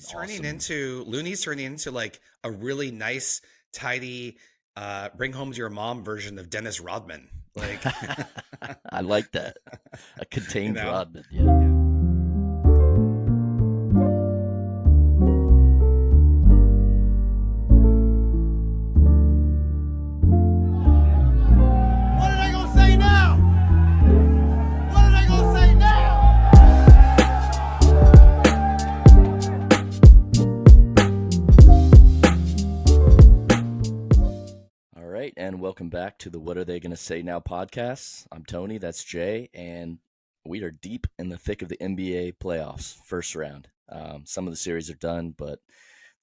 Looney's turning into like a really nice, tidy, bring home to your mom version of Dennis Rodman. Like, I like that. A you contained know? Rodman. Yeah. What are they gonna say now? What are they gonna say now? All right, and welcome back to the What Are They Gonna Say Now podcast. I'm Tony, that's Jay, and we are deep in the thick of the NBA playoffs, first round. Some of the series are done, but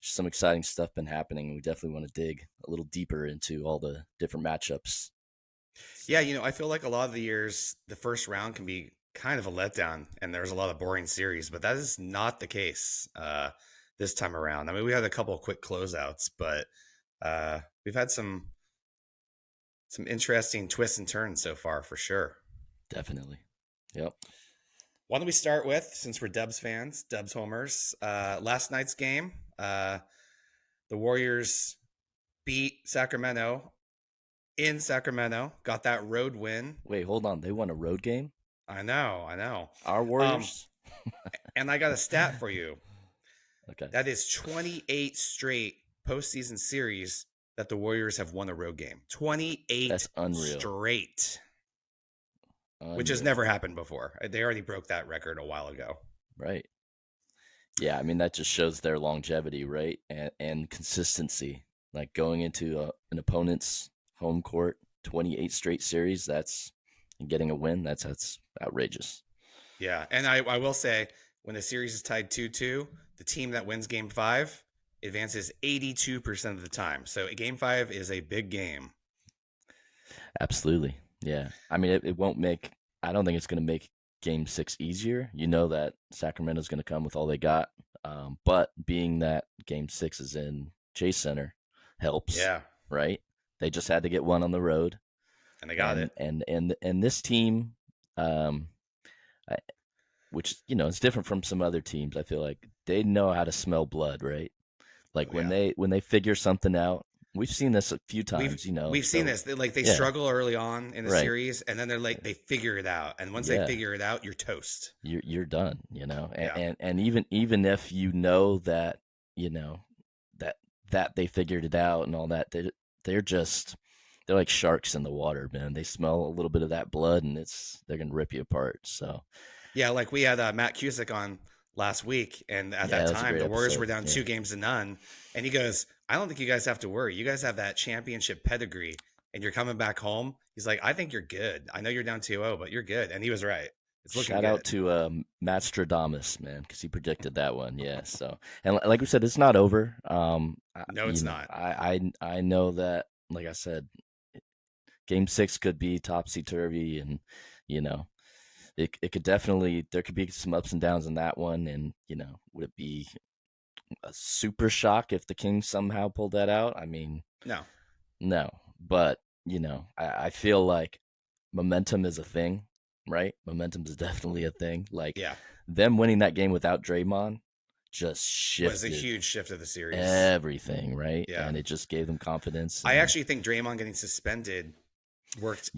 there's some exciting stuff been happening, and we definitely want to dig a little deeper into all the different matchups. Yeah, I feel like a lot of the years, the first round can be kind of a letdown, and there's a lot of boring series, but that is not the case this time around. I mean, we had a couple of quick closeouts, but we've had some interesting twists and turns so far, for sure. Definitely. Yep. Why don't we start with, since we're Dubs fans, Dubs homers, last night's game, the Warriors beat Sacramento in Sacramento, got that road win. Wait, hold on. They won a road game? I know. Our Warriors? And I got a stat for you. Okay. That is 28 straight postseason series that the Warriors have won a road game. 28 That's unreal. straight. Unreal. Which has never happened before. They already broke that record a while ago. Right. Yeah, I mean, that just shows their longevity, right? And consistency. Like going into an opponent's home court, 28 straight series, and getting a win, that's outrageous. Yeah, and I will say, when the series is tied 2-2, the team that wins Game 5 advances 82% of the time. So Game 5 is a big game. Absolutely. Yeah. I mean, it won't make – I don't think it's going to make Game 6 easier. You know that Sacramento's going to come with all they got. But being that Game 6 is in Chase Center helps. Yeah. Right? They just had to get one on the road. And they got it. And this team, which, is different from some other teams, I feel like they know how to smell blood, right? Like when they figure something out. We've seen this a few times, We've seen this. They struggle early on in the series, and then they figure it out. And once they figure it out, you're toast. You're done, And even if that, that they figured it out and all that, they're like sharks in the water, man. They smell a little bit of that blood, and they're gonna rip you apart. So yeah, like we had Matt Cusick on last week, and at that time the Warriors were down 2-0, and he goes, I don't think you guys have to worry. You guys have that championship pedigree, and you're coming back home. He's like, I think you're good. I know you're down 2-0, but you're good. And he was right. It's looking Shout good. out to Matt Stradamus, man, because he predicted that one. Yeah. So, and like we said, it's not over. No, it's not. I know that, like I said, Game 6 could be topsy-turvy, and, it could definitely, there could be some ups and downs in that one. And, would it be a super shock if the Kings somehow pulled that out? I mean, no. But, I feel like momentum is a thing, right? Momentum is definitely a thing. Like, them winning that game without Draymond just shifted. Was a huge shift of the series. Everything, right? Yeah. And it just gave them confidence. I actually think Draymond getting suspended worked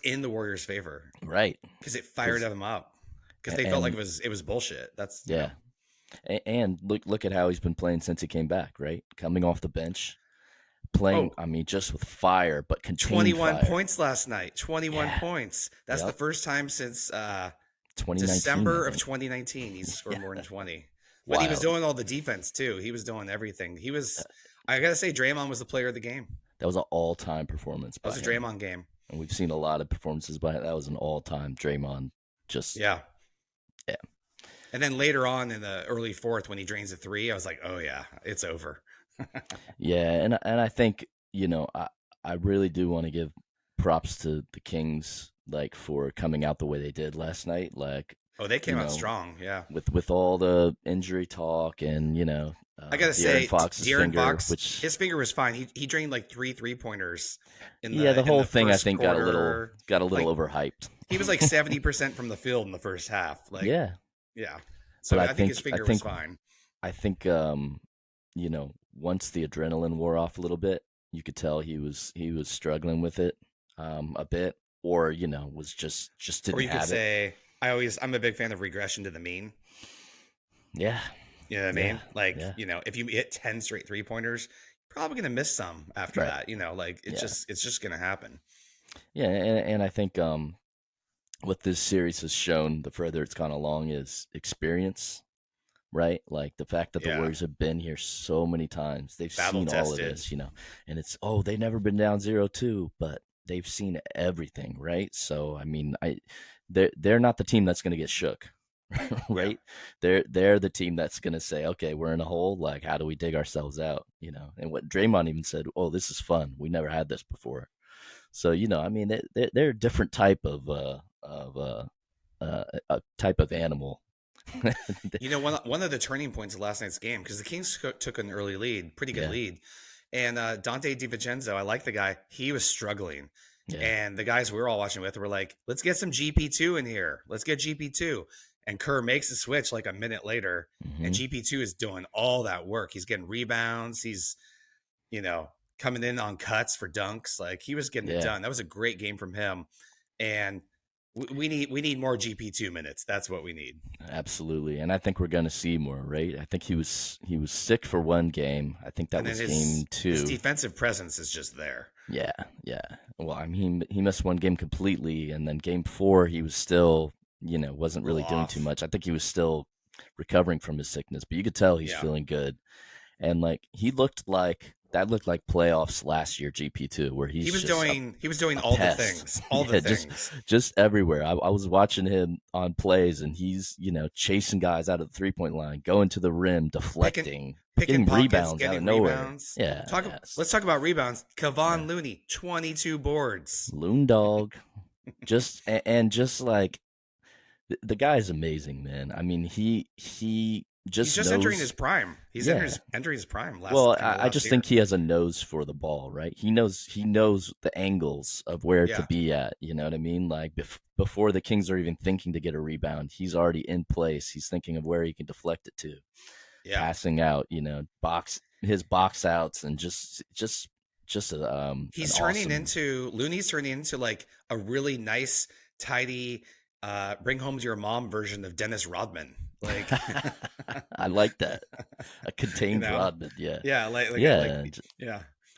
in the Warriors' favor. Right. Because it fired them up. Because they felt like it was bullshit. That's And look at how he's been playing since he came back, right? Coming off the bench, playing, just with fire, but contained 21 fire. points last night. 21 points. That's the first time since 2019, December of 2019 he's scored more than 20. But he was doing all the defense, too. He was doing everything. I got to say, Draymond was the player of the game. That was an all-time performance by him. That was a Draymond game. And we've seen a lot of performances by him. That was an all-time Draymond. Yeah. And then later on in the early fourth, when he drains a three, I was like, oh, yeah, it's over. Yeah, and I think, I really do want to give props to the Kings, like, for coming out the way they did last night. Like, they came out strong, yeah. With all the injury talk and, I gotta say, De'Aaron Fox, which his finger was fine. He drained like 3-pointers. The whole thing I think quarter. got a little overhyped. He was like 70% from the field in the first half. Like, yeah. So But I think his finger was fine. I think once the adrenaline wore off a little bit, you could tell he was struggling with it a bit, or was just Or didn't you could have it. say, I'm a big fan of regression to the mean. Yeah, You know what I yeah, mean? Like, yeah. if you hit 10 straight 3-pointers, you're probably going to miss some after Right. that, like Yeah, it's just going to happen. yeah, and I think what this series has shown, the further it's gone along, is experience. Right? Like the fact that the Yeah. Warriors have been here so many times, they've Battle seen all of tested. this, and it's, oh, they've never been down 0-2, but they've seen everything, right? So I mean, they're not the team that's going to get shook, Yeah. right? They're the team that's going to say, okay, we're in a hole. Like, how do we dig ourselves out? And what Draymond even said, oh, this is fun. We never had this before. So I mean, they're a different type a type of animal. One of the turning points of last night's game, because the Kings took an early lead, pretty good Yeah. lead. And Dante DiVincenzo, I like the guy. He was struggling. Yeah. And the guys we were all watching with were like, let's get some GP2 in here. Let's get GP2. And Kerr makes the switch like a minute later. Mm-hmm. And GP2 is doing all that work. He's getting rebounds. He's, coming in on cuts for dunks. Like, he was getting it done. That was a great game from him. And we need more GP2 minutes. That's what we need. Absolutely, and I think we're going to see more. Right? I think he was sick for one game. I think that was game 2. His defensive presence is just there. Yeah, yeah. Well, I mean, he missed one game completely, and then game 4 he was still, wasn't really doing too much. I think he was still recovering from his sickness, but you could tell he's feeling good. And like he looked like playoffs last year, GP2, where he was doing all the things, the things, just everywhere. I was watching him on plays, and he's chasing guys out of the 3-point line, going to the rim, deflecting, picking getting pockets, rebounds out of nowhere. Yeah, let's talk about rebounds. Kevon Looney, 22 boards. Loon dog, just like the guy is amazing, man. I mean, he's just entering his prime. He's entering his prime. I just think he has a nose for the ball, right? He knows the angles of where to be at. You know what I mean? Like before the Kings are even thinking to get a rebound, he's already in place. He's thinking of where he can deflect it to, passing out. His box outs, and just Looney's turning into like a really nice, tidy, bring home to your mom version of Dennis Rodman. Like, I like that. A contained Rodman. Yeah.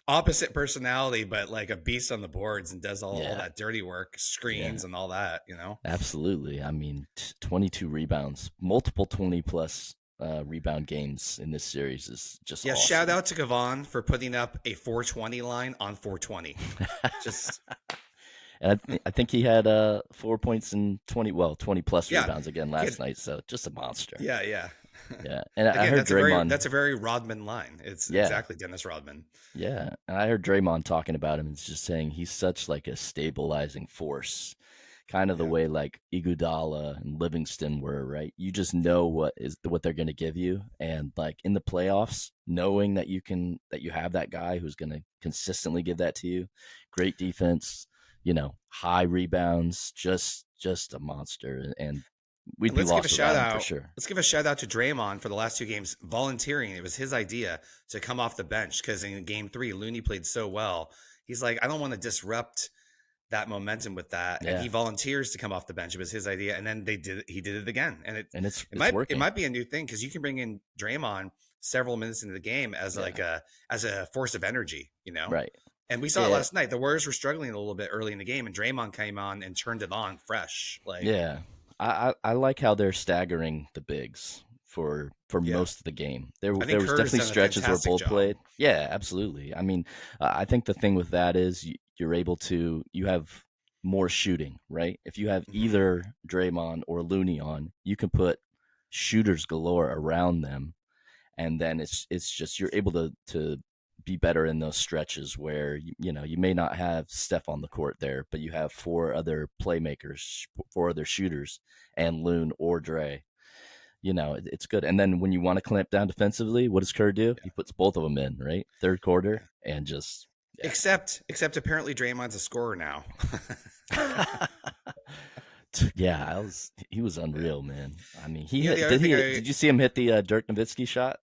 Opposite personality, but like a beast on the boards, and does all that dirty work, screens and all that, Absolutely. I mean, 22 rebounds, multiple 20 plus rebound games in this series is just awesome. Shout out to Kevon for putting up a 420 line on 420. Just and I think he had 4 points and 20 plus rebounds again last night. So just a monster. Yeah. Yeah. And again, I heard Draymond. That's a very Rodman line. It's exactly Dennis Rodman. Yeah. And I heard Draymond talking about him. It's just saying he's such like a stabilizing force, kind of the way like Iguodala and Livingston were, right? You just know what they're going to give you. And like in the playoffs, knowing that you have that guy who's going to consistently give that to you, great defense, high rebounds, just a monster. And we'd be lost without him for sure. Let's give a shout out to Draymond for the last 2 games volunteering. It was his idea to come off the bench, because in game 3, Looney played so well. He's like, I don't want to disrupt that momentum with that. And he volunteers to come off the bench. It was his idea. And then he did it again. And it's working. It might be a new thing, because you can bring in Draymond several minutes into the game as as a force of energy, Right. And we saw it last night. The Warriors were struggling a little bit early in the game, and Draymond came on and turned it on fresh. I like how they're staggering the bigs for most of the game. There was definitely stretches where both played. Yeah, absolutely. I mean, I think the thing with that is you have more shooting, right? If you have either Draymond or Looney on, you can put shooters galore around them, and then it's just you're able to be better in those stretches where you may not have Steph on the court there, but you have 4 other playmakers, 4 other shooters, and Loon or Dre. It's good. And then when you want to clamp down defensively, what does Kerr do? He puts both of them in, right? Third quarter, and just except apparently Draymond's a scorer now. Yeah, he was unreal, man. I mean, did you see him hit the Dirk Nowitzki shot?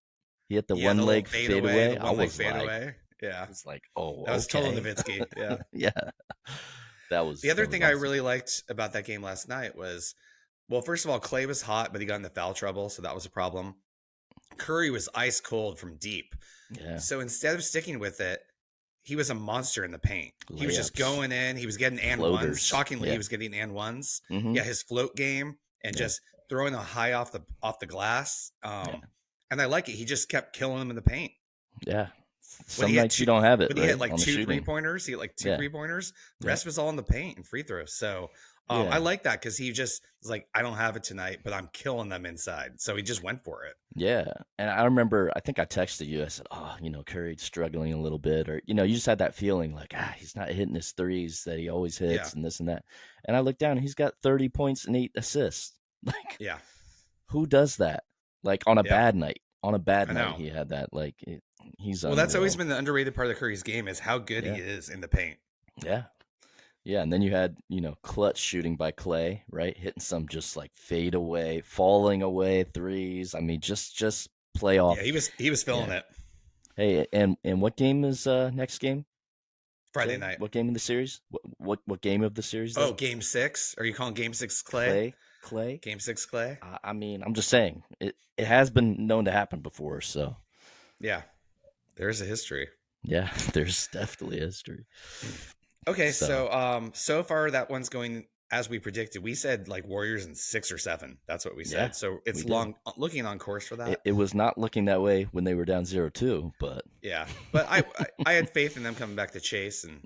He hit the Yeah, one the leg little fade fade away, away. the one leg fade away. Yeah. I was like, oh, That was total okay. Nowitzki. Yeah. Yeah. The other That was thing I awesome. really liked about that game last night was, well, first of all, Clay was hot, but he got into foul trouble, so that was a problem. Curry was ice cold from deep. Yeah. So instead of sticking with it, he was a monster in the paint. He was just Layups. going in. He was getting and ones. Floaters. Shockingly, Yeah. he was getting and ones. Mhm. Yeah, his float game and Yeah. just throwing a high off the glass. Yeah. And I like it. He just kept killing them in the paint. Yeah. When Some he had nights you don't have it, But he right? had like on the 2 shooting. 3-pointers. He had like 2 Yeah. 3-pointers. The Yeah. rest was all in the paint and free throws. So Yeah. I like that because he just was like, I don't have it tonight, but I'm killing them inside. So he just went for it. Yeah. And I remember, I think I texted you. I said, oh, Curry's struggling a little bit. Or, you just had that feeling like, he's not hitting his threes that he always hits and this and that. And I looked down and he's got 30 points and 8 assists. Like, Yeah. who does that? Like on a bad night. On a bad I night, know. he had that. Like, he's Well, that's always unreal. been the underrated part of Curry's game is how good he is in the paint. Yeah. Yeah, and then you had, clutch shooting by Clay, right? Hitting some just like fade away, falling away threes. I mean, just playoff. Yeah, he was feeling it. Hey, and what game is next game? Friday Clay? night. What game in the series? What game of the series? Though? Oh, game 6? Are you calling game 6 Clay? Clay? Game 6 Clay? I mean, I'm just saying it has been known to happen before, so Yeah. There's a history. yeah, there's definitely a history. Okay, so far that one's going as we predicted. We said like Warriors in 6 or 7. That's what we said. Yeah, so it's looking on course for that. It was not looking that way when they were down 0-2, but yeah. But I had faith in them coming back to chase and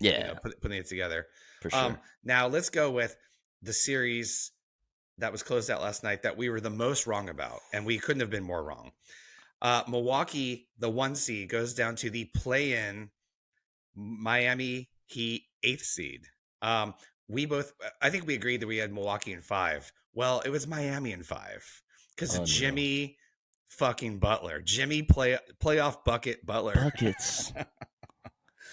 putting it together. For sure. Now let's go with the series that was closed out last night that we were the most wrong about, and we couldn't have been more wrong. Milwaukee, the 1 seed, goes down to the play-in Miami Heat 8th seed. I think we agreed that we had Milwaukee in 5. Well, it was Miami in 5 because of Jimmy fucking Butler. Jimmy playoff bucket Butler. Buckets.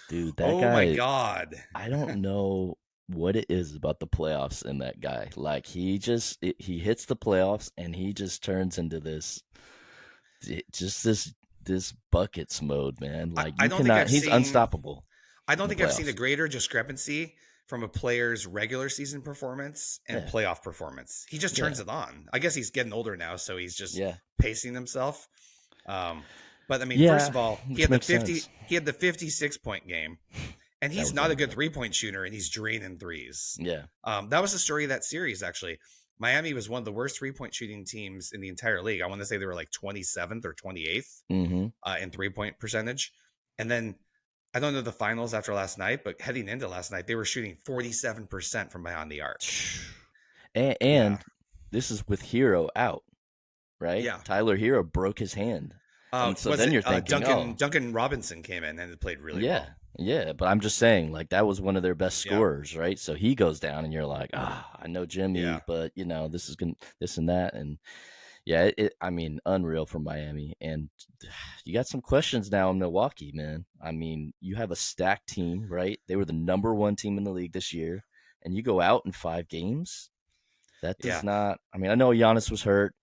Dude, that guy. Oh my God. I don't know what it is about the playoffs and that guy. Like he hits the playoffs and he just turns into this buckets mode, man. Like he's unstoppable. I don't think I've seen a greater discrepancy from a player's regular season performance and playoff performance. He just turns it on. I guess he's getting older now, so he's just pacing himself. But I mean, first of all, he had the 56-point game, and he's not a good 3-point shooter, and he's draining threes. Yeah. That was the story of that series, actually. Miami was one of the worst 3-point shooting teams in the entire league. I want to say they were like 27th or 28th in 3-point percentage. And then I don't know the finals after last night, but heading into last night, they were shooting 47% from behind the arc. And this is with Hero out, right? Yeah. Tyler Hero broke his hand. So then you're thinking, Duncan Robinson came in and played really well. Yeah, but I'm just saying, like, that was one of their best scorers, right? So he goes down, and you're like, I know Jimmy, but, this is this and that. And, I mean, unreal for Miami. And you got some questions now in Milwaukee, man. I mean, you have a stacked team, right? They were the number 1 team in the league this year, and you go out in 5 games? That does not – I mean, I know Giannis was hurt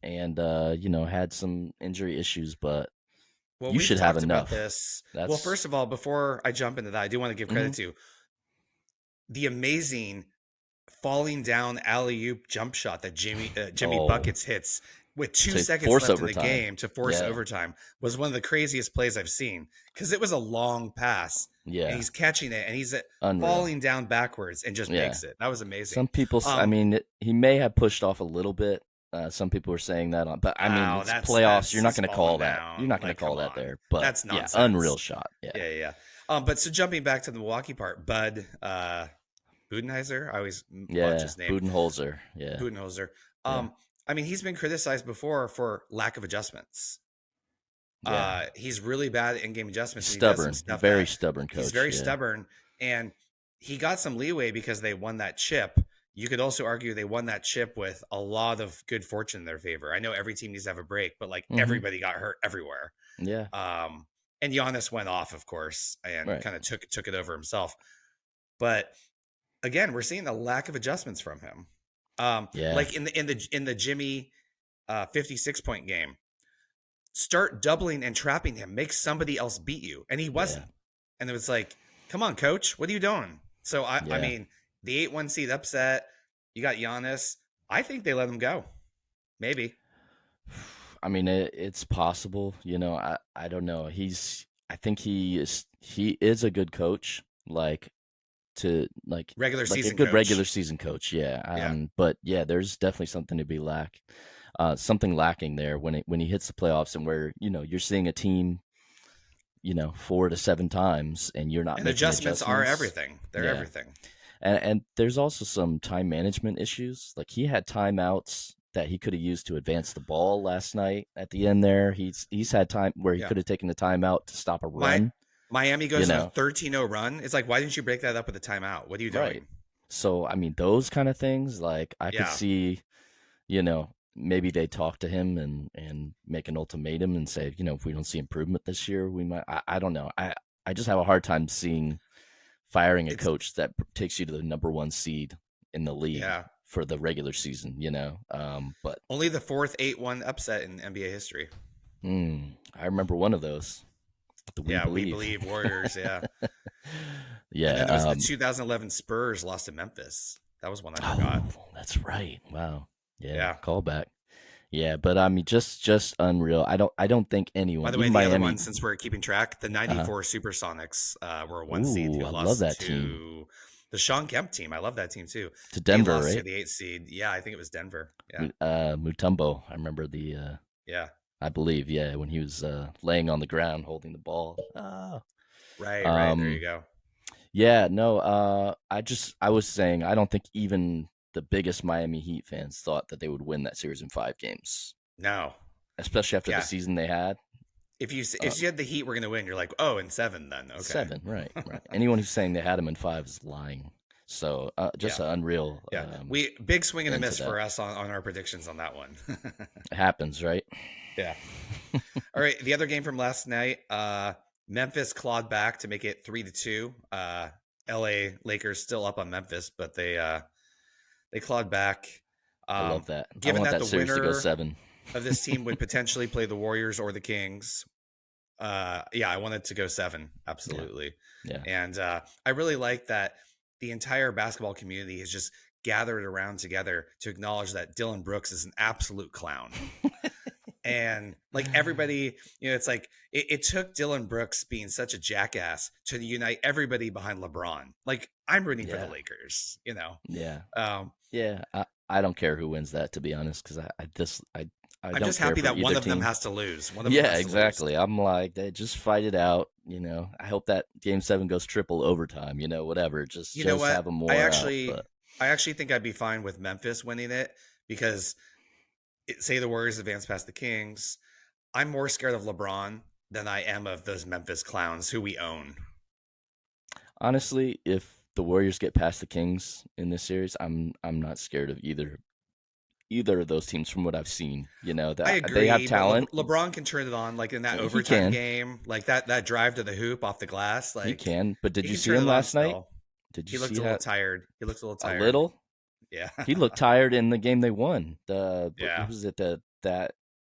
and, had some injury issues, but – well, you should have enough. About this. Well, first of all, before I jump into that, I do want to give credit to the amazing falling down alley-oop jump shot that Jimmy Buckets hits with 2 seconds left in the game to force overtime was one of the craziest plays I've seen because it was a long pass. Yeah, and he's catching it and he's falling down backwards and just makes it. That was amazing. Some people, I mean, he may have pushed off a little bit. Some people were saying that but I mean, it's playoffs. You're not going to call that. You're not going to call that there. But that's nonsense. Unreal shot. Yeah. But so jumping back to the Milwaukee part, Bud Budenholzer, I always watch his name. Budenholzer. Yeah. Budenholzer. I mean, he's been criticized before for lack of adjustments. Yeah. He's really bad at in-game adjustments. Stubborn. Very stubborn coach. He's very stubborn, and he got some leeway because they won that chip. You could also argue they won that chip with a lot of good fortune in their favor. I know every team needs to have a break, but like everybody got hurt everywhere. Yeah. And Giannis went off, of course, and kind of took it over himself. But again, we're seeing a lack of adjustments from him. Like in the Jimmy 56-point game, start doubling and trapping him. Make somebody else beat you. And he wasn't. Yeah. And it was like, come on, coach, what are you doing? So, I Yeah. mean, the 8-1 seed upset, you got Giannis. I think they let him go. Maybe. I mean, it's possible. I don't know. I think he is a good coach. Regular like a season good coach. regular season coach. Yeah. But yeah, there's definitely something to be something lacking there when he hits the playoffs, and where you're seeing a team 4 to 7 times and you're not And making adjustments are everything. They're everything. And there's also some time management issues. Like, he had timeouts that he could have used to advance the ball last night at the end there. He's had time where he could have taken the timeout to stop a run. Miami goes on a 13-0 run. It's like, why didn't you break that up with a timeout? What are you doing? Right. So, I mean, those kind of things, like, I could see, maybe they talk to him and make an ultimatum and say, if we don't see improvement this year, we might. I don't know. I just have a hard time seeing firing a coach that takes you to the number 1 seed in the league for the regular season, but only the 4th 8-1 upset in NBA history. I remember one of those. We believe Warriors. Yeah. Yeah. And then there was the 2011 Spurs lost to Memphis. That was one I forgot. Oh, that's right. Wow. Yeah. Callback. Yeah, but I mean, just unreal. I don't think anyone. By the way, the Miami, other one, since we're keeping track, the '94 Supersonics were a 1 seed. I love that team. The Sean Kemp team. I love that team too. To Denver, lost right? To the 8th seed. Yeah, I think it was Denver. Yeah. Mutombo. I remember the. Yeah. I believe, when he was laying on the ground holding the ball. Right. There you go. Yeah, no. I was saying, I don't think even the biggest Miami Heat fans thought that they would win that series in 5 games. No. Especially after the season they had. If you had the Heat were going to win, you're like, 7 then. Okay. 7, right. Anyone who's saying they had them in 5 is lying. So just unreal. Yeah, big swing and a miss for us on our predictions on that one. It happens, right? Yeah. All right. The other game from last night, Memphis clawed back to make it 3-2. LA Lakers still up on Memphis, but they clawed back. I love that. Given that the series winner to go 7 of this team would potentially play the Warriors or the Kings. I wanted to go 7. Absolutely. Yeah. And I really like that the entire basketball community has just gathered around together to acknowledge that Dillon Brooks is an absolute clown. And like everybody, it's like it took Dillon Brooks being such a jackass to unite everybody behind LeBron. Like, I'm rooting for the Lakers, Yeah. Yeah. I don't care who wins that, to be honest, because I'm just happy that one of them has to lose. Exactly. I'm like, they just fight it out. I hope that Game 7 goes triple overtime. Whatever. Just have them more. I actually think I'd be fine with Memphis winning it, because say the Warriors advance past the Kings, I'm more scared of LeBron than I am of those Memphis clowns who we own. Honestly, if the Warriors get past the Kings in this series, I'm not scared of either of those teams from what I've seen. I agree, they have talent. LeBron can turn it on, like in that overtime game, like that drive to the hoop off the glass. Like, he can. But did you see him last night? He looked a little tired. A little? Yeah. He looked tired in the game they won. Was it that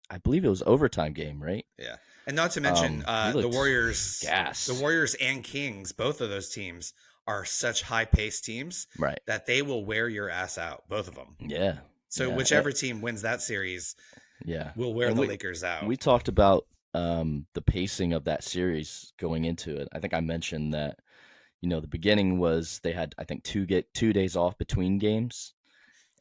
I believe it was overtime game, right? Yeah. And not to mention the Warriors, gas. The Warriors and Kings, both of those teams are such high-paced teams, right, that they will wear your ass out, both of them. Yeah. So whichever team wins that series, will wear the Lakers out. We talked about the pacing of that series going into it. I think I mentioned that the beginning was they had, I think, 2 days off between games,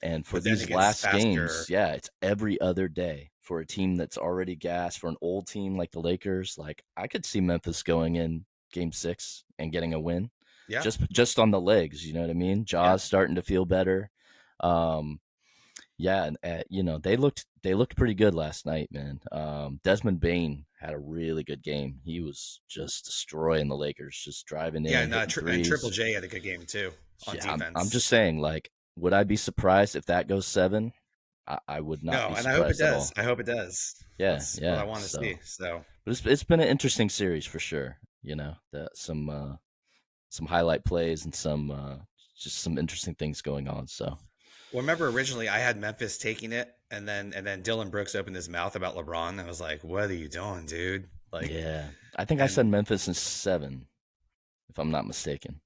and for these last games, it's every other day for a team that's already gassed. For an old team like the Lakers, like, I could see Memphis going in Game 6 and getting a win. Yeah. Just on the legs, you know what I mean? Jaws starting to feel better. They looked pretty good last night, man. Desmond Bane had a really good game. He was just destroying the Lakers, just driving in. Yeah, and Triple J had a good game too on defense. I'm just saying, like, would I be surprised if that goes 7? I would not. No, and I hope it does. I hope it does. Yeah, That's what I want to see. So, but it's been an interesting series for sure. Some highlight plays and some just some interesting things going on. So, Well, remember originally I had Memphis taking it, and then Dylan Brooks opened his mouth about LeBron, and I was like, "What are you doing, dude?" Like, Yeah, I think I and said Memphis in 7, if I'm not mistaken.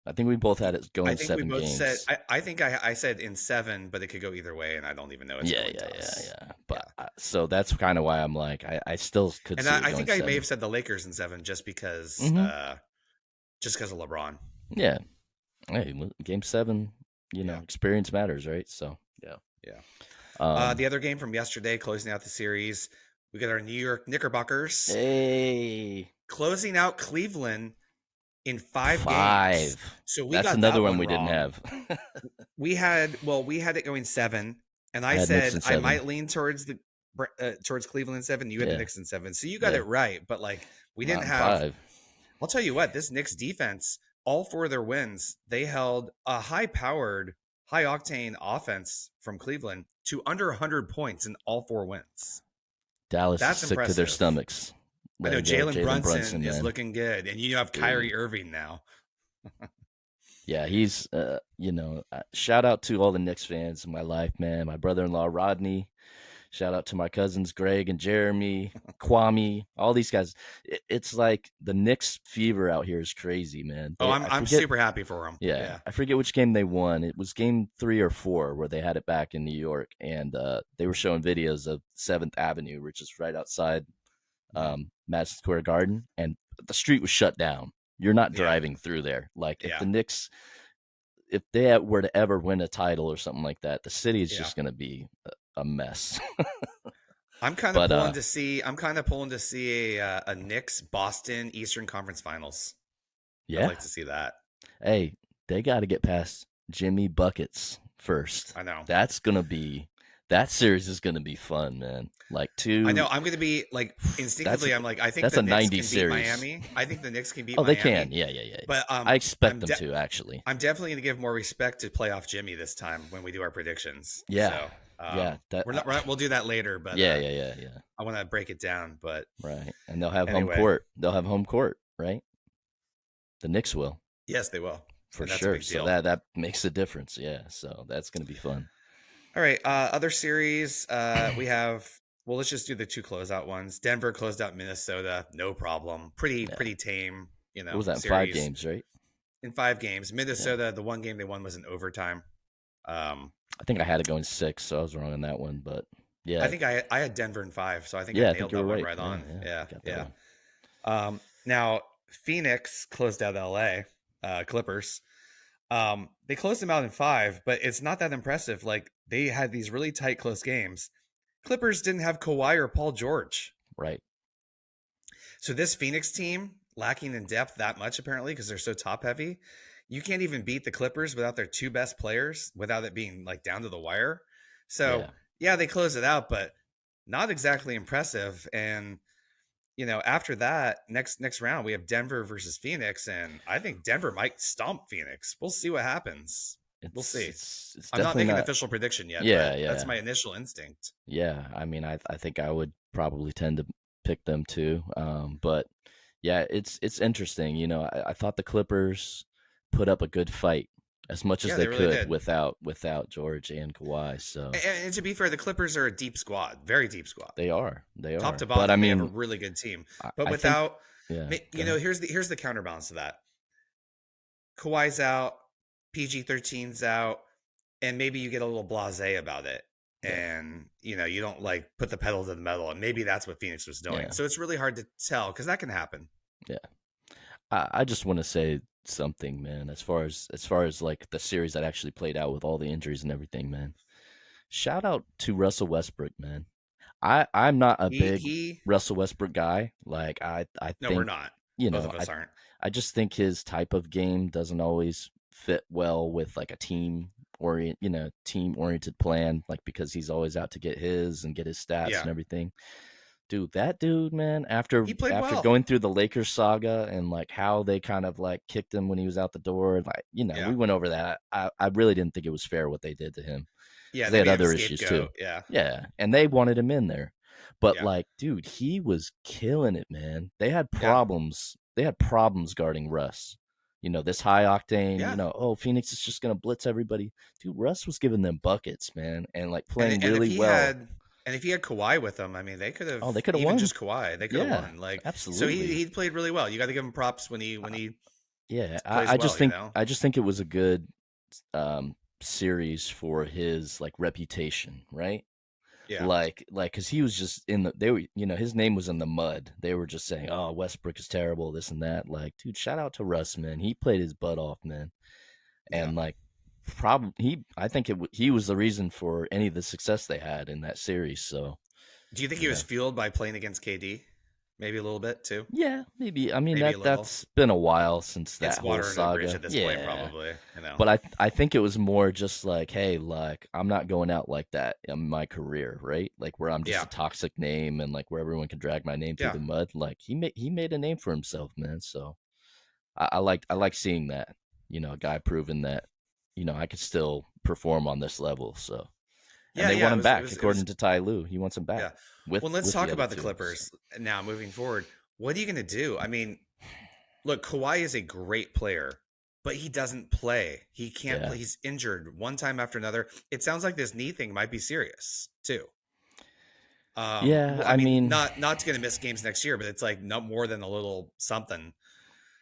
I think we both had it I going think we 7 both said games. I think I said in 7, but it could go either way, and I don't even know it's Yeah, going yeah, to yeah, us. yeah. Yeah, But so that's kind of why I'm like, I still could and see it I going think I may 7. have said the Lakers in 7 Hmm. just because of LeBron. Yeah. Hey, game 7, Yeah, experience matters, right? So yeah. yeah. Um. The other game from yesterday, closing out the series, we got our New York Knickerbockers Hey, closing out Cleveland in 5 games. 5. So we That's got another that one one we didn't wrong. have. We had it going 7, and I I had Knicks said in I 7. might lean towards Cleveland in 7. You had the Yeah, Knicks in 7, so you got yeah. it right. But like we Not didn't in have. 5. I'll tell you what, this Knicks defense, all 4 of their wins, they held a high-powered, high-octane offense from Cleveland to under 100 points in all 4 wins. Dallas is That's sick to their impressive. stomachs. I know Letting go Jalen Jalen Brunson Brunson, is man. looking good, and you have Dude. Kyrie Irving now. Yeah, he's, shout out to all the Knicks fans in my life, man. My brother-in-law, Rodney. Shout out to my cousins, Greg and Jeremy, Kwame, all these guys. It's like the Knicks fever out here is crazy, man. Oh, I I'm forget. super happy for him. Yeah, Yeah. I forget which game they won. It was game 3 or 4 where they had it back in New York, and they were showing videos of 7th Avenue, which is right outside Madison Square Garden, and the street was shut down. You're not Yeah. driving through there. Like if Yeah. the Knicks, if they were to ever win a title or something like that, the city is Yeah. just going to be a mess. I'm kind of But pulling to see. I'm kind of pulling to see a Knicks Boston Eastern Conference Finals. I'd yeah, like to see that. hey, they got to get past Jimmy Buckets first. I know. That series is gonna be fun, man. Like I know. I'm going to be like instinctively. I'm like, I think that's the a Knicks 90 can series. beat Miami. I think the Knicks can beat Oh, Miami. they can. Yeah. But I expect them to actually. I'm definitely going to give more respect to playoff Jimmy this time when we do our predictions. Yeah. So, yeah. We'll do that later. But yeah. I want to break it down. But right, and they'll have anyway. home court. They'll have home court, right? The Knicks will. Yes, they will. For sure. So that makes a difference. Yeah. So that's going to be fun. All right. Other series we have. Well, let's just do the 2 closeout ones. Denver closed out Minnesota, no problem. Pretty tame. What was that? Series. 5 games, right? In 5 games, Minnesota. The one game they won was in overtime. I think I had it going 6, so I was wrong on that one. But yeah, I think I had Denver in 5, so I think I nailed that one right on. Yeah. Now Phoenix closed out LA Clippers. They closed them out in 5, but it's not that impressive. Like they had these really tight, close games. Clippers didn't have Kawhi or Paul George. Right. So this Phoenix team, lacking in depth that much apparently because they're so top heavy, you can't even beat the Clippers without their 2 best players, without it being like down to the wire. So yeah, they closed it out, but not exactly impressive. And after that, next round, we have Denver versus Phoenix, and I think Denver might stomp Phoenix. We'll see what happens. We'll see. I'm not making an official prediction yet. Yeah. That's my initial instinct. Yeah, I mean, I think I would probably tend to pick them too. But yeah, it's interesting. I thought the Clippers put up a good fight as much as they really could did. without George and Kawhi. So and to be fair, the Clippers are a deep squad, very deep squad. They are top to bottom. But I mean, they have a really good team. But without, here's the counterbalance to that. Kawhi's out, PG-13's out, and maybe you get a little blasé about it, and you don't like put the pedal to the metal, and maybe that's what Phoenix was doing. So it's really hard to tell because that can happen. Yeah, I just want to say something, man. As far as like the series that actually played out with all the injuries and everything, man. Shout out to Russell Westbrook, man. I'm not a big Russell Westbrook guy. Like I think no, we're not. Both of us aren't. I just think his type of game doesn't always fit well with like a team oriented plan, like because he's always out to get his and get his stats and everything. Dude, that dude, man, after going through the Lakers saga and like how they kind of like kicked him when he was out the door, like, we went over that. I really didn't think it was fair what they did to him. Yeah, they had other issues too. Yeah, and they wanted him in there. But like, dude, he was killing it, man. They had problems. They had problems guarding Russ. this high octane, Yeah. oh, Phoenix is just gonna blitz everybody. Dude, Russ was giving them buckets, man, and like playing And really well. if he had Kawhi with him, I mean, they could Oh, have they could have even won. just Kawhi. They could have Yeah, won. Like, so absolutely. he played really well. You got to give him props when he Yeah, plays I well. just think it was a good series for his like reputation, right? Yeah. Like, because he was just they were, his name was in the mud. They were just saying, "Oh, Westbrook is terrible, this and that." Like, dude, shout out to Russ, man. He played his butt off, man, Yeah. and like, I think he was the reason for any of the success they had in that series. So, Do you think he was fueled by playing against KD? Maybe a little bit too. yeah, maybe. I mean, Maybe a little. that's been a while since that It's whole water under the bridge saga. at this Yeah, point, probably. but I think it was more just like, hey, like I'm not going out like that in my career, right? Like where I'm just a toxic name and like where everyone can drag my name through the mud. Like he made a name for himself, man. So I like seeing that, a guy proving that, I could still perform on this level. So and they want him back, according to Ty Lue. He wants him back. Yeah. Well, let's talk about the Clippers now moving forward. What are you going to do? I mean, look, Kawhi is a great player, but he doesn't play. He can't play. He's injured one time after another. It sounds like this knee thing might be serious too. I mean, not going to miss games next year, but it's like no more than a little something.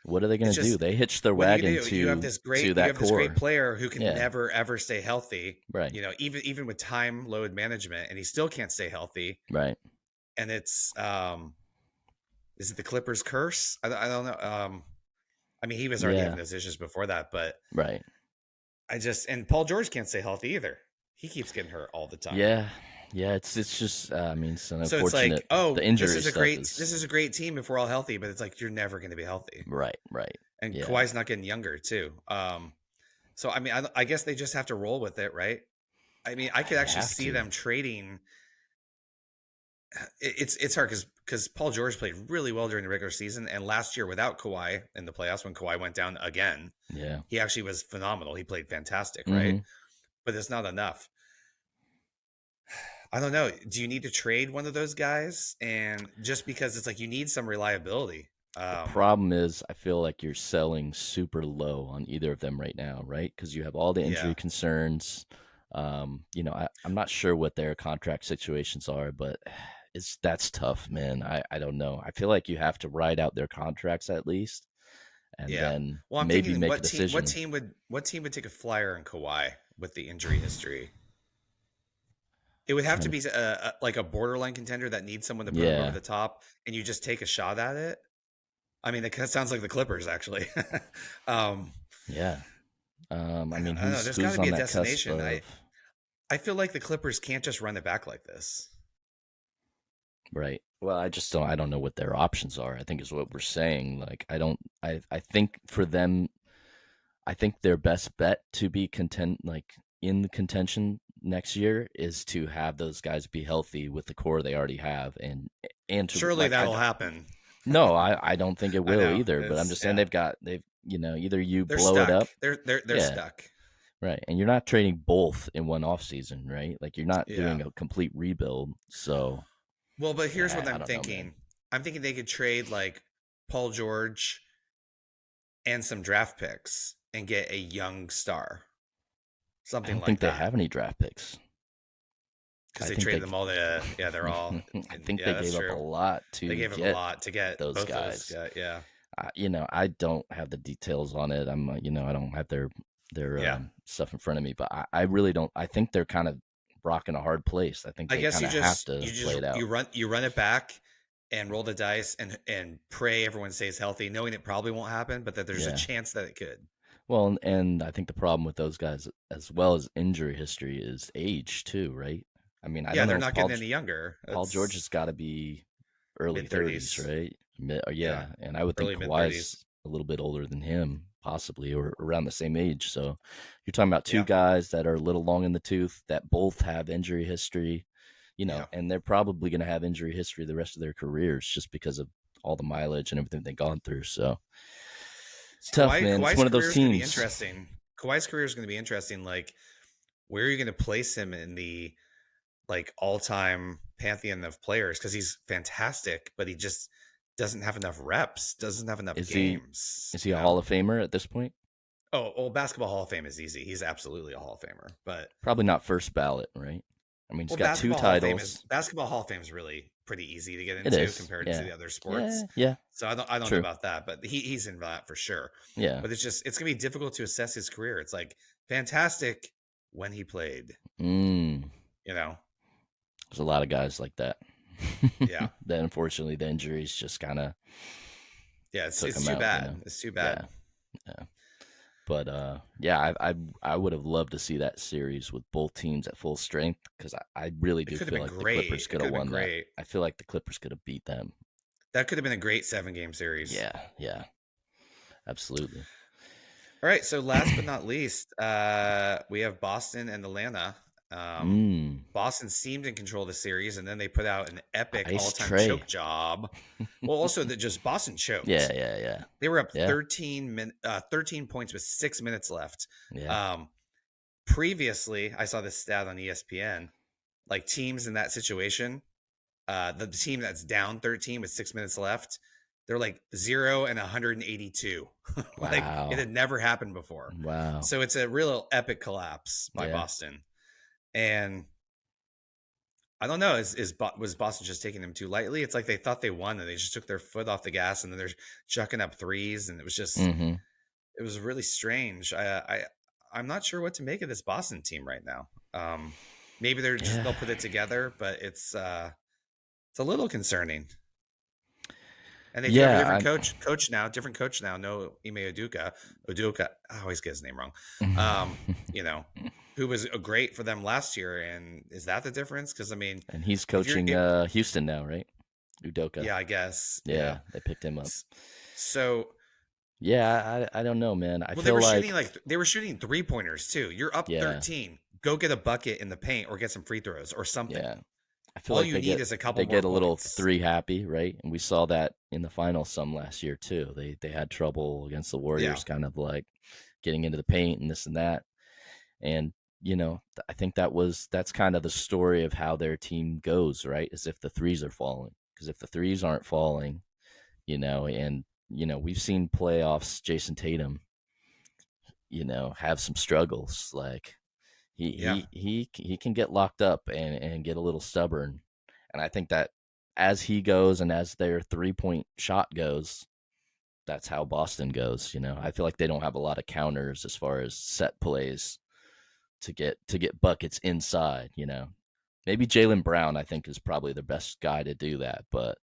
What are they going to do? They hitch their wagon to you have this great player who can never ever stay healthy, right? Even with time load management, and he still can't stay healthy, right? And it's is it the Clippers curse? I don't know. I mean, he was already having those issues before that, but right. And Paul George can't stay healthy either. He keeps getting hurt all the time. Yeah. It's just I mean, it's unfortunate. So it's like, oh, the injury this is a great team if we're all healthy, but it's like you're never going to be healthy. Right. And Kawhi's not getting younger too. So I mean, I guess they just have to roll with it, right? I mean, I could actually see them trading. It's hard because Paul George played really well during the regular season, and last year without Kawhi in the playoffs when Kawhi went down again, he actually was phenomenal. He played fantastic, right? But it's not enough. I don't know. Do you need to trade one of those guys? And just because it's like you need some reliability. The problem is, I feel like you're selling super low on either of them right now, right? Because you have all the injury concerns. I'm not sure what their contract situations are, but that's tough, man. I don't know. I feel like you have to ride out their contracts at least, and then maybe make a decision. What team would take a flyer on Kawhi with the injury history? It would have to be like a borderline contender that needs someone to put him over the top, and you just take a shot at it. I mean, that sounds like the Clippers, actually. I mean, I don't know. There's got to be a destination. I feel like the Clippers can't just run it back like this. Right. Well, I don't know what their options are, I think is what we're saying. Like, I think for them, I think their best bet to be in the contention next year is to have those guys be healthy with the core they already have, and to, surely that'll happen. No, I don't think it will either. But I'm just saying they've either you blow stuck. it up, they're stuck, right? And you're not trading both in one off season, right? Like you're not doing a complete rebuild. So, well, but here's what I'm thinking. I'm thinking they could trade like Paul George and some draft picks and get a young star. Something like that. I don't think they have any draft picks. Because they traded them all. They're all. I think they gave up a lot to. They gave up a lot to get those guys. Yeah. I don't have the details on it. I'm, I don't have their stuff in front of me, but I really don't. I think they're kind of rocking a hard place. I think they kind of have to play it out. You run it back and roll the dice and pray everyone stays healthy, knowing it probably won't happen, but that there's a chance that it could. Well, and I think the problem with those guys, as well as injury history, is age too, right? I mean, I don't know. They're not getting any younger. Paul George has got to be early 30s, right? And I would think Kawhi's a little bit older than him, possibly, or around the same age. So you're talking about two guys that are a little long in the tooth that both have injury history, and they're probably going to have injury history the rest of their careers just because of all the mileage and everything they've gone through. So it's tough, man. It's one of those teams. Interesting. Kawhi's career is going to be interesting. Like, where are you going to place him in the all-time pantheon of players? Because he's fantastic, but he just doesn't have enough reps, doesn't have enough games. Is he a Hall of Famer at this point? Oh, well, basketball Hall of Fame is easy. He's absolutely a Hall of Famer, but probably not first ballot, right? I mean, he's got 2 titles. Basketball Hall of Fame is really pretty easy to get into compared to the other sports. Yeah. So I don't know about that, but he's in that for sure. Yeah. But it's gonna be difficult to assess his career. It's like fantastic when he played. You know, there's a lot of guys like that. Yeah. Then unfortunately, the injuries just kind of. Yeah, it's too bad. You know? It's too bad. Yeah. But I would have loved to see that series with both teams at full strength, because I really do feel like the Clippers could have won that. I feel like the Clippers could have beat them. That could have been a great 7-game series. Yeah, absolutely. All right, so last but not least, we have Boston and Atlanta. Boston seemed in control of the series, and then they put out an epic all-time choke job. Well, also just Boston choked. Yeah. They were up 13 points with 6 minutes left. Yeah. Previously, I saw this stat on ESPN. Like, teams in that situation, the team that's down 13 with 6 minutes left, they're like 0 and 182. Like, it had never happened before. Wow. So it's a real epic collapse by Boston. And I don't know, was Boston just taking them too lightly? It's like they thought they won and they just took their foot off the gas, and then they're chucking up threes, and it was just it was really strange. I'm not sure what to make of this Boston team right now. Maybe they'll put it together, but it's a little concerning. And they have a different different coach now. No Ime Udoka. I always get his name wrong. Who was great for them last year. And is that the difference? Because, I mean... And he's coaching Houston now, right? Udoka. Yeah, I guess. Yeah, they picked him up. So... Yeah, I don't know, man. I feel they were shooting 3-pointers, too. You're up 13. Go get a bucket in the paint or get some free throws or something. Yeah. I feel all like you need is a couple. They get a little 3 happy, right? And we saw that in the finals some last year too. They had trouble against the Warriors, kind of like getting into the paint and this and that. And I think that's kind of the story of how their team goes, right? Is if the threes are falling, because if the threes aren't falling, and we've seen playoffs Jason Tatum, have some struggles like. He can get locked up and get a little stubborn. And I think that as he goes and as their 3-point shot goes, that's how Boston goes. I feel like they don't have a lot of counters as far as set plays to get buckets inside. Maybe Jaylen Brown, I think, is probably the best guy to do that. But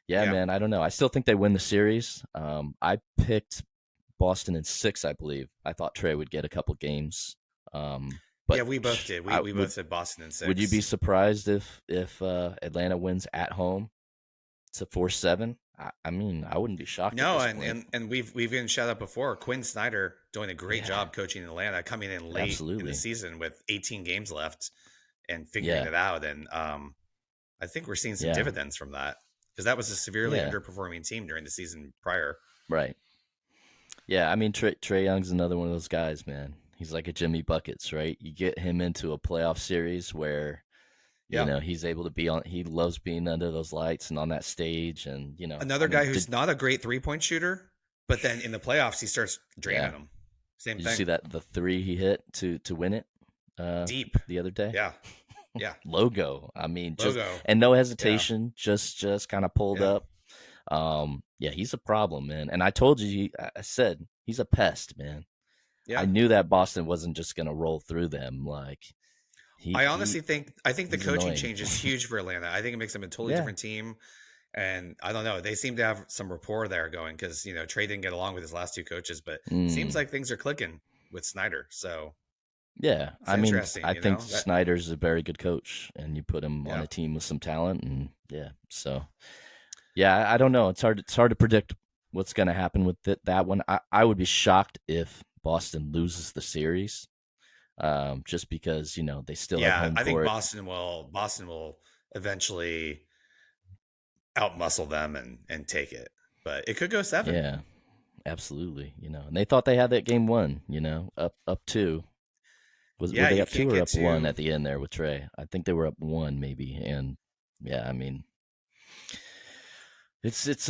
yeah, man, I don't know. I still think they win the series. I picked Boston in 6, I believe. I thought Trey would get a couple games. But yeah, we both did. We both said Boston in 6. Would you be surprised if Atlanta wins at home to 4-7? I mean, I wouldn't be shocked. No, and we've even shouted out before. Quinn Snyder doing a great job coaching in Atlanta, coming in late in the season with 18 games left and figuring it out. And I think we're seeing some dividends from that, because that was a severely underperforming team during the season prior. Right. Yeah, I mean, Trae Young's another one of those guys, man. He's like a Jimmy Buckets, right? You get him into a playoff series where, he's able to be on. He loves being under those lights and on that stage, and another guy who's not a great 3-point shooter, but then in the playoffs he starts draining them. Same thing. Did you see that the 3 he hit to win it deep the other day? Yeah. Logo. I mean, and no hesitation, just kind of pulled up. He's a problem, man. And I told you, I said he's a pest, man. Yeah. I knew that Boston wasn't just going to roll through them. Like, I honestly think the coaching change is huge for Atlanta. I think it makes them a totally different team. And I don't know, they seem to have some rapport there going, because Trey didn't get along with his last 2 coaches, but it seems like things are clicking with Snyder. So I mean, I think Snyder's a very good coach, and you put him on a team with some talent, and so I don't know. It's hard to predict what's going to happen with that one. I would be shocked if Boston loses the series, just because they still have home I think court. Boston will eventually outmuscle them and take it, but it could go 7. Yeah, absolutely. And they thought they had that game won. Up 2. Were they up 2 or up 1 at the end there with Trey? I think they were up 1 maybe, and I mean. It's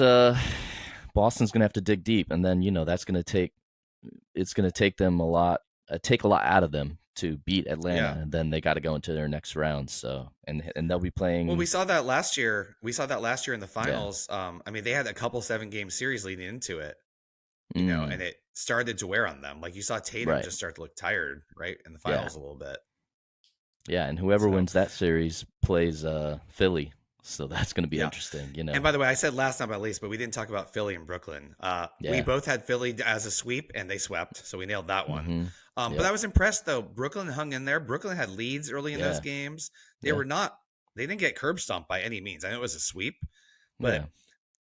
Boston's gonna have to dig deep, and then that's gonna take them take a lot out of them to beat Atlanta, and then they got to go into their next round. So and they'll be playing. Well, we saw that last year. We saw that last year in the finals. I mean, they had a couple 7-game series leading into it, and it started to wear on them. Like you saw Tatum just start to look tired, right, in the finals a little bit. Yeah, and whoever wins that series plays Philly. So that's going to be interesting, And by the way, I said last not by least, but we didn't talk about Philly and Brooklyn. We both had Philly as a sweep, and they swept, so we nailed that one. But I was impressed, though. Brooklyn hung in there. Brooklyn had leads early in those games. They didn't get curb stomped by any means. I know it was a sweep, but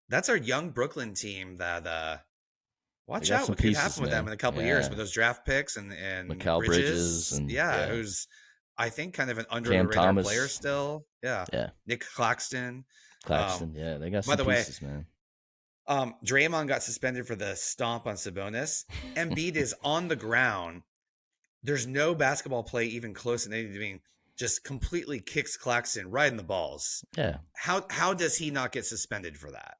that's our young Brooklyn team that watch out what could happen with them in a couple of years with those draft picks and Mikal Bridges and who's I think kind of an under the radar player still. Yeah. Nick Claxton. They got some pieces, man. Draymond got suspended for the stomp on Sabonis. Embiid is on the ground. There's no basketball play even close to anything to being just completely kicks Claxton right in the balls. Yeah. How does he not get suspended for that?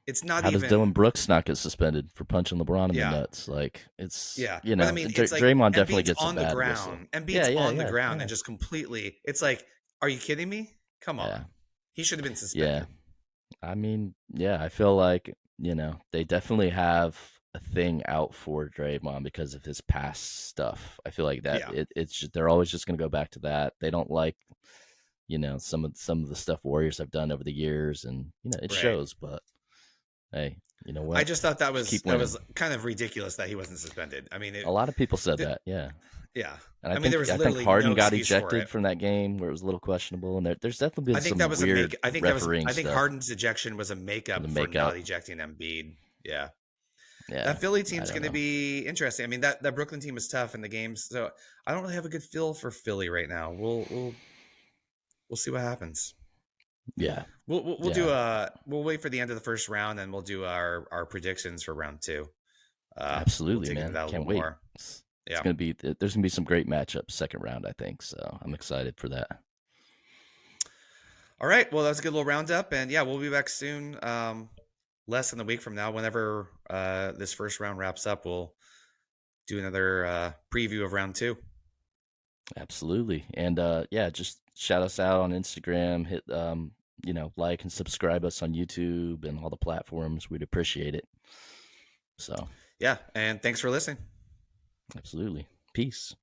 It's not How even. does Dylan Brooks not get suspended for punching LeBron in the nuts? Like it's But I mean, it's like Draymond definitely gets on the ground. Embiid's on the ground and just completely. It's like, are you kidding me? Come on, he should have been suspended. I mean, I feel like they definitely have a thing out for Draymond because of his past stuff. I feel like that they're always just going to go back to that. They don't like some of the stuff Warriors have done over the years, and it shows, but. Hey, you know what? I just thought that was kind of ridiculous that he wasn't suspended. I mean, a lot of people said that, yeah. And I think, there was I think Harden got ejected from that game where it was a little questionable, and there's definitely been some weird refereeing I think stuff. Harden's ejection was a makeup for not ejecting Embiid. Yeah. That Philly team's going to be interesting. I mean, that Brooklyn team is tough in the games, so I don't really have a good feel for Philly right now. We'll see what happens. Yeah, we'll wait for the end of the first round, and we'll do our predictions for round 2. Absolutely, man. Can't wait. It's gonna be there's gonna be some great matchups second round, I think. So I'm excited for that. All right, well, that's a good little roundup, and we'll be back soon. Less than a week from now, whenever this first round wraps up, we'll do another preview of round 2. Absolutely, and just shout us out on Instagram. Hit like and subscribe us on YouTube and all the platforms. We'd appreciate it. So and thanks for listening. Absolutely. Peace.